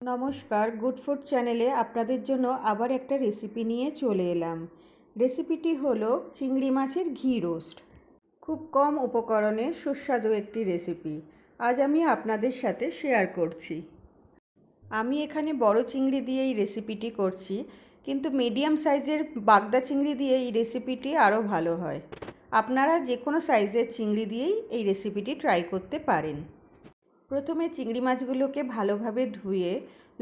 নমস্কার, good food চ্যানেলে আপনাদের জন্য আবার একটা রেসিপি নিয়ে চলে এলাম। রেসিপিটি হলো চিংড়ি মাছের ঘি রোস্ট। খুব কম উপকরণে সুস্বাদু একটি রেসিপি আজ আমি আপনাদের সাথে শেয়ার করছি। আমি এখানে বড় চিংড়ি দিয়ে এই রেসিপিটি করছি, কিন্তু মিডিয়াম সাইজের বাগদা চিংড়ি দিয়ে এই রেসিপিটি আরও ভালো হয়। আপনারা যে কোনো সাইজের চিংড়ি দিয়েই এই রেসিপিটি ট্রাই করতে পারেন। প্রথমে চিংড়ি মাছগুলোকে ভালোভাবে ধুয়ে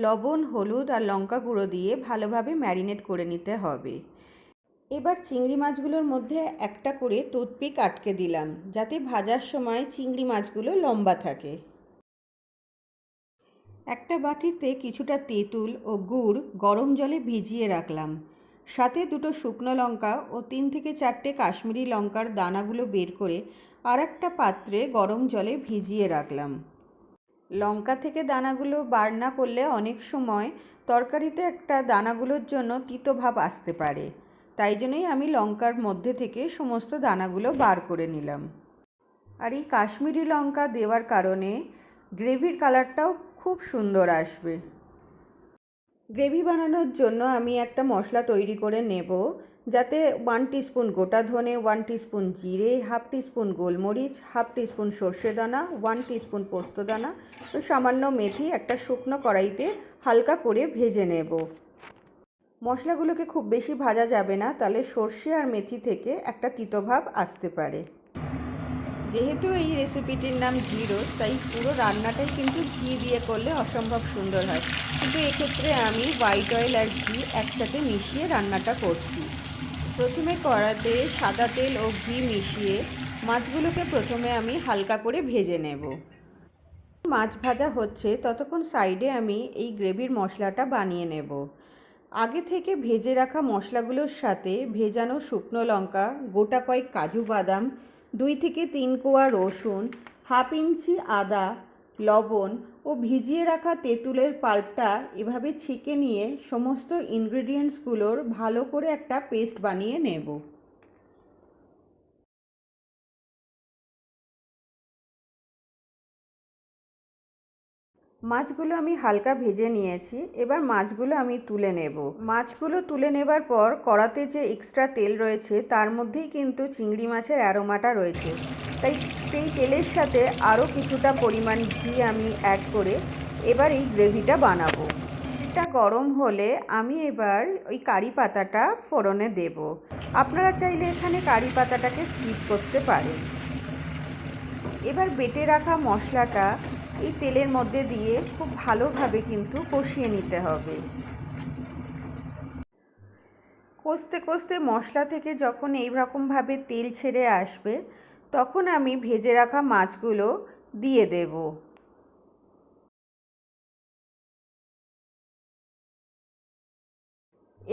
লবণ, হলুদ আর লঙ্কা গুঁড়ো দিয়ে ভালোভাবে ম্যারিনেট করে নিতে হবে। এবার চিংড়ি মাছগুলোর মধ্যে একটা করে টুথপিক আটকে দিলাম, যাতে ভাজার সময় চিংড়ি মাছগুলো লম্বা থাকে। একটা বাটিতে কিছুটা তেঁতুল ও গুড় গরম জলে ভিজিয়ে রাখলাম। সাথে দুটো শুকনো লঙ্কা ও 3 থেকে 4টে কাশ্মীরি লঙ্কার দানাগুলো বের করে আর একটা পাত্রে গরম জলে ভিজিয়ে রাখলাম। লঙ্কা থেকে দানাগুলো বার না করলে অনেক সময় তরকারিতে একটা দানাগুলোর জন্য তিতো ভাব আসতে পারে, তাই জন্যই আমি লঙ্কার মধ্যে থেকে সমস্ত দানাগুলো বার করে নিলাম। আর এই কাশ্মীরি লঙ্কা দেওয়ার কারণে গ্রেভির কালারটাও খুব সুন্দর আসবে। গ্রেভি বানানোর জন্য আমি একটা মশলা তৈরি করে নেব, যাতে 1 টিস্পুন গোটা ধনে, 1 টিস্পুন জিরে, হাফ টিস্পুন গোলমরিচ, হাফ টিস্পুন সর্ষে দানা, 1 টিস্পুন পোস্ত দানা ও সামান্য মেথি একটা শুকনো কড়াইতে হালকা করে ভেজে নেব। মশলাগুলোকে খুব বেশি ভাজা যাবে না, তাহলে সর্ষে আর মেথি থেকে একটা তিতভাব আসতে পারে। যেহেতু এই রেসিপিটির নাম ঘি রোস্ট, তাই পুরো রান্নাটাই কিন্তু ঘি দিয়ে করলে অসম্ভব সুন্দর হয়, কিন্তু এক্ষেত্রে আমি হোয়াইট অয়েল আর ঘি একসাথে মিশিয়ে রান্নাটা করছি। প্রথমে কড়াতে সাদা তেল ও ঘি মিশিয়ে মাছগুলোকে প্রথমে আমি হালকা করে ভেজে নেব। মাছ ভাজা হচ্ছে ততক্ষণ সাইডে আমি এই গ্রেভির মশলাটা বানিয়ে নেব। আগে থেকে ভেজে রাখা মশলাগুলোর সাথে ভেজানো শুকনো লঙ্কা, গোটা কয়েক কাজু বাদাম, 2 থেকে 3 কোয়া রসুন, হাফ ইঞ্চি আদা, লবণ ও ভিজিয়ে রাখা তেঁতুলের পাল্পটা এভাবে ছেঁকে নিয়ে সমস্ত ইনগ্রেডিয়েন্টসগুলোর ভালো করে একটা পেস্ট বানিয়ে নেব। মাছগুলো আমি হালকা ভেজে নিয়েছি, এবার মাছগুলো আমি তুলে নেব। মাছগুলো তুলে নেবার পর কড়াতে যে এক্সট্রা তেল রয়েছে তার মধ্যেই কিন্তু চিংড়ি মাছের অ্যারোমাটা রয়েছে, তাই সেই তেলের সাথে আরও কিছুটা পরিমাণ ঘি আমি অ্যাড করে এবার এই গ্রেভিটা বানাবো। এটা গরম হলে আমি এবার ওই কারি পাতাটা ফোড়নে দেব। আপনারা চাইলে এখানে কারি পাতাটাকে স্কিপ করতে পারেন। এবার বেটে রাখা মশলাটা এই তেলের মধ্যে দিয়ে খুব ভালোভাবে কিন্তু কষিয়ে নিতে হবে। কষতে কষতে মশলা থেকে যখন এই রকমভাবে তেল ছেড়ে আসবে, তখন আমি ভেজে রাখা মাছগুলো দিয়ে দেব।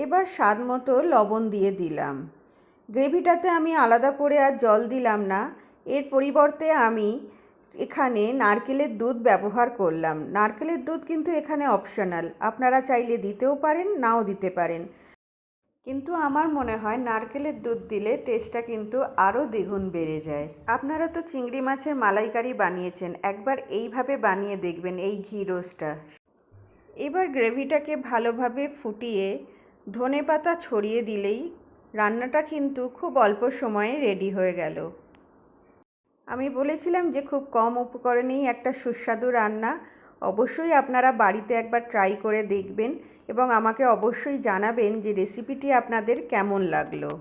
এবার স্বাদ মতো লবণ দিয়ে দিলাম। গ্রেভিটাতে আমি আলাদা করে আর জল দিলাম না, এর পরিবর্তে আমি এখানে নারকেলের দুধ ব্যবহার করলাম। নারকেলের দুধ কিন্তু এখানে অপশনাল, আপনারা চাইলে দিতেও পারেন, নাও দিতে পারেন, কিন্তু আমার মনে হয় নারকেলের দুধ দিলে টেস্টটা কিন্তু আরও দ্বিগুণ বেড়ে যায়। আপনারা তো চিংড়ি মাছের মালাইকারি বানিয়েছেন, একবার এইভাবে বানিয়ে দেখবেন এই ঘি রোস্টটা। এবার গ্রেভিটাকে ভালোভাবে ফুটিয়ে ধনেপাতা ছড়িয়ে দিলেই রান্নাটা কিন্তু খুব অল্প সময়ে রেডি হয়ে গেল। আমি বলেছিলাম যে খুব কম উপকরণেই একটা সুস্বাদু রান্না। অবশ্যই আপনারা বাড়িতে একবার ট্রাই করে দেখবেন এবং আমাকে অবশ্যই জানাবেন যে রেসিপিটি আপনাদের কেমন লাগলো।